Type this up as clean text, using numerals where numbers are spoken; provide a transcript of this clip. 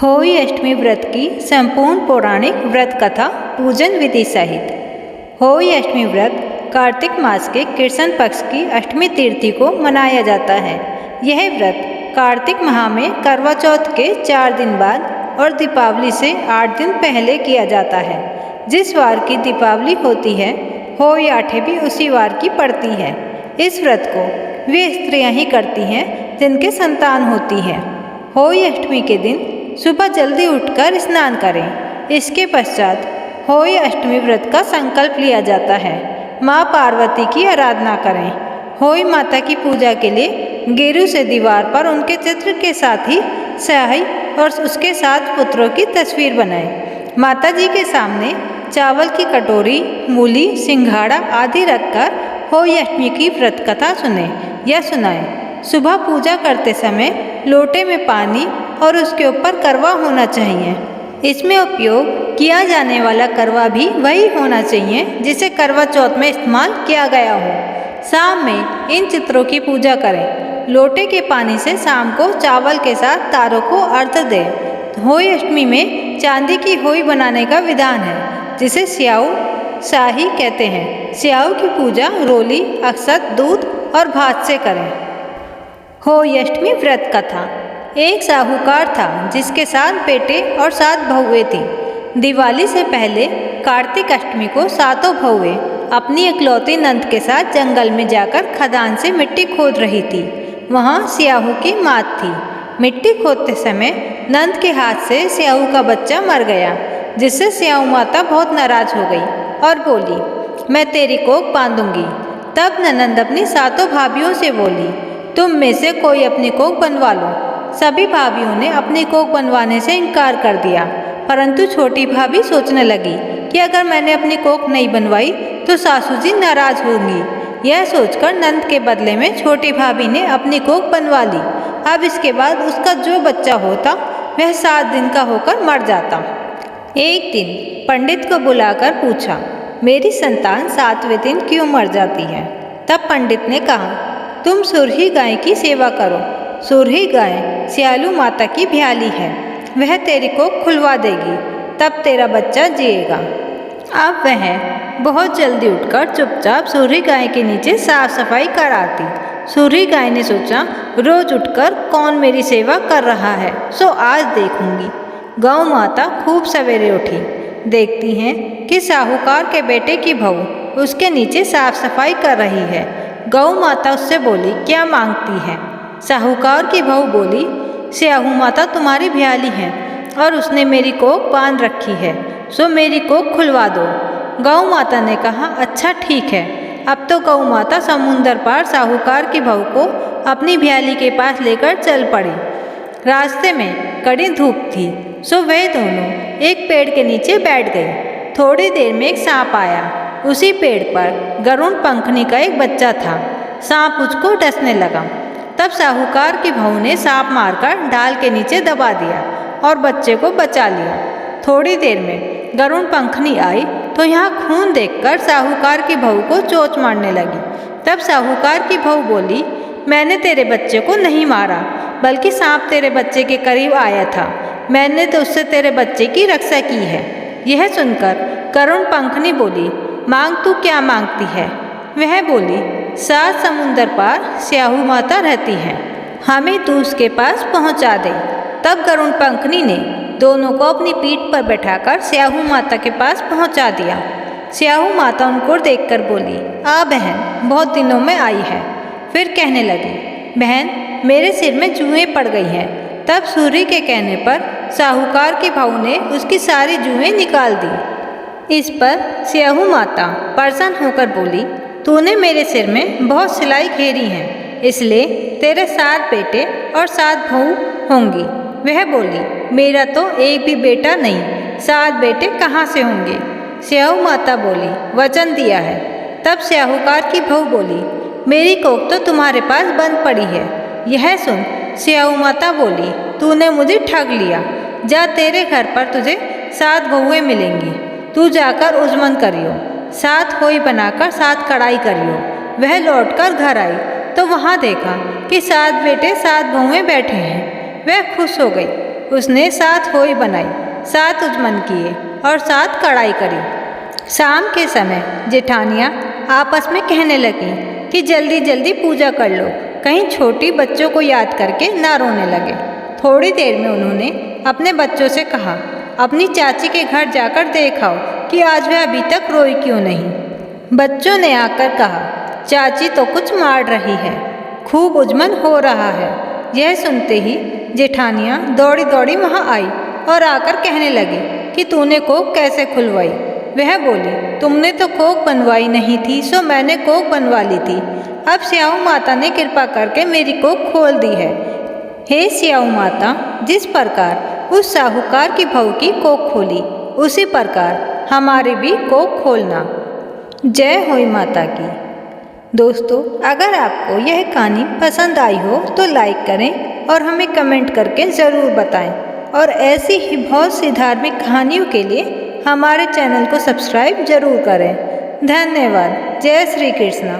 होई अष्टमी व्रत की संपूर्ण पौराणिक व्रत कथा पूजन विधि सहित। होई अष्टमी व्रत कार्तिक मास के कृष्ण पक्ष की अष्टमी तिथि को मनाया जाता है। यह व्रत कार्तिक माह में करवा चौथ के 4 दिन बाद और दीपावली से 8 दिन पहले किया जाता है। जिस वार की दीपावली होती है, होई आठे भी उसी वार की पड़ती है। इस व्रत को वे स्त्रियां ही करती हैं जिनके संतान होती है। होई अष्टमी के दिन सुबह जल्दी उठकर स्नान करें। इसके पश्चात होई अष्टमी व्रत का संकल्प लिया जाता है। माँ पार्वती की आराधना करें। होई माता की पूजा के लिए गेरू से दीवार पर उनके चित्र के साथ ही स्याही और उसके 7 पुत्रों की तस्वीर बनाएं। माता जी के सामने चावल की कटोरी, मूली, सिंघाड़ा आदि रखकर होई अष्टमी की व्रत कथा सुने या सुनाएं। सुबह पूजा करते समय लोटे में पानी और उसके ऊपर करवा होना चाहिए। इसमें उपयोग किया जाने वाला करवा भी वही होना चाहिए जिसे करवा चौथ में इस्तेमाल किया गया हो। शाम में इन चित्रों की पूजा करें। लोटे के पानी से शाम को चावल के साथ तारों को अर्घ्य दें। होई अष्टमी में चांदी की होई बनाने का विधान है, जिसे स्याऊ शाही कहते हैं। स्याऊ की पूजा रोली, अक्षत, दूध और भात से करें। होई अष्टमी व्रत कथा। एक साहूकार था जिसके 7 बेटे और 7 बहुएं थीं। दिवाली से पहले कार्तिक अष्टमी को 7 बहुएं अपनी इकलौती नंद के साथ जंगल में जाकर खदान से मिट्टी खोद रही थी। वहाँ स्याहू की मात थी। मिट्टी खोदते समय नंद के हाथ से स्याहू का बच्चा मर गया, जिससे स्याहू माता बहुत नाराज हो गई और बोली, मैं तेरी कोख बांधूंगी। तब ननंद अपनी 7 भाभियों से बोली, तुम में से कोई अपनी कोख बनवा लो। सभी भाभियों ने अपनी कोख बनवाने से इनकार कर दिया, परंतु छोटी भाभी सोचने लगी कि अगर मैंने अपनी कोख नहीं बनवाई तो सासू जी नाराज होंगी। यह सोचकर नंद के बदले में छोटी भाभी ने अपनी कोख बनवा ली। अब इसके बाद उसका जो बच्चा होता वह 7 दिन का होकर मर जाता। एक दिन पंडित को बुलाकर पूछा, मेरी संतान 7वें दिन क्यों मर जाती है? तब पंडित ने कहा, तुम सुरही गाय की सेवा करो। सुरही गाय स्यालू माता की भ्याली है, वह तेरी कोख खुलवा देगी, तब तेरा बच्चा जिएगा। अब वह बहुत जल्दी उठकर चुपचाप सुरही गाय के नीचे साफ सफाई कराती। सुरही गाय ने सोचा, रोज उठकर कौन मेरी सेवा कर रहा है, सो आज देखूंगी। गौ माता खूब सवेरे उठी। देखती हैं कि साहूकार के बेटे की बहू उसके नीचे साफ सफाई कर रही है। गौ माता उससे बोली, क्या मांगती है? साहूकार की बहू बोली, स्याहू माता तुम्हारी भ्याली है और उसने मेरी कोख बांध रखी है, सो मेरी कोख खुलवा दो। गौ माता ने कहा, अच्छा ठीक है। अब तो गौ माता समुंदर पार साहूकार की बहू को अपनी भ्याली के पास लेकर चल पड़ी। रास्ते में कड़ी धूप थी, सो वे दोनों एक पेड़ के नीचे बैठ गई। थोड़ी देर में एक सांप आया। उसी पेड़ पर गरुड़ पंखनी का एक बच्चा था। सांप उसको डसने लगा। तब साहूकार की बहू ने सांप मारकर डाल के नीचे दबा दिया और बच्चे को बचा लिया। थोड़ी देर में गरुड़ पंखनी आई तो यहाँ खून देखकर साहूकार की बहू को चोंच मारने लगी। तब साहूकार की बहू बोली, मैंने तेरे बच्चे को नहीं मारा, बल्कि सांप तेरे बच्चे के करीब आया था। मैंने तो उससे तेरे बच्चे की रक्षा की है। यह सुनकर गरुड़ पंखनी बोली, मांग तू क्या मांगती है? वह बोली, 7 समुंदर पार स्याहू माता रहती है, हमें तू उसके पास पहुंचा दे। तब गरुड़ पंखनी ने दोनों को अपनी पीठ पर बैठाकर स्याहू माता के पास पहुंचा दिया। स्याहू माता उनको देखकर बोली, आ बहन, बहुत दिनों में आई है। फिर कहने लगी, बहन, मेरे सिर में जूएं पड़ गई हैं। तब सूर्य के कहने पर साहूकार की बहू ने उसकी सारी जूएं निकाल दी। इस पर स्याहू माता प्रसन्न होकर बोली, तूने मेरे सिर में बहुत सिलाई घेरी है, इसलिए तेरे 7 बेटे और 7 बहू होंगी। वह बोली, मेरा तो एक भी बेटा नहीं, 7 बेटे कहाँ से होंगे? स्याहू माता बोली, वचन दिया है। तब स्याहूकार की बहू बोली, मेरी कोख तो तुम्हारे पास बंद पड़ी है। यह सुन स्याहू माता बोली, तूने मुझे ठग लिया। जा, तेरे घर पर तुझे 7 बहुएं मिलेंगी। तू जाकर उजमन करियो, 7 होई बनाकर 7 कढ़ाई करियो। वह लौटकर घर आई तो वहाँ देखा कि 7 बेटे 7 बहुएं बैठे हैं। वह खुश हो गई उसने 7 होई बनाई, 7 उजमन किए और 7 कढ़ाई करी। शाम के समय जेठानियाँ आपस में कहने लगीं कि जल्दी जल्दी पूजा कर लो, कहीं छोटी बच्चों को याद करके ना रोने लगे। थोड़ी देर में उन्होंने अपने बच्चों से कहा, अपनी चाची के घर जाकर देख आओ कि आज वह अभी तक रोई क्यों नहीं। बच्चों ने आकर कहा, चाची तो कुछ मार रही है, खूब उजमन हो रहा है। यह सुनते ही जेठानियाँ दौड़ी दौड़ी वहाँ आई और आकर कहने लगी कि तूने कोख कैसे खुलवाई। वह बोली, तुमने तो कोख बनवाई नहीं थी, सो मैंने कोख बनवा ली थी। अब स्याऊ माता ने कृपा करके मेरी कोख खोल दी है। हे स्याऊ माता, जिस प्रकार उस साहूकार की बहू की कोख खोली, उसी प्रकार हमारी भी कोख खोलना। जय होई माता की। दोस्तों, अगर आपको यह कहानी पसंद आई हो तो लाइक करें और हमें कमेंट करके ज़रूर बताएं। और ऐसी ही बहुत सी धार्मिक कहानियों के लिए हमारे चैनल को सब्सक्राइब जरूर करें। धन्यवाद। जय श्री कृष्णा।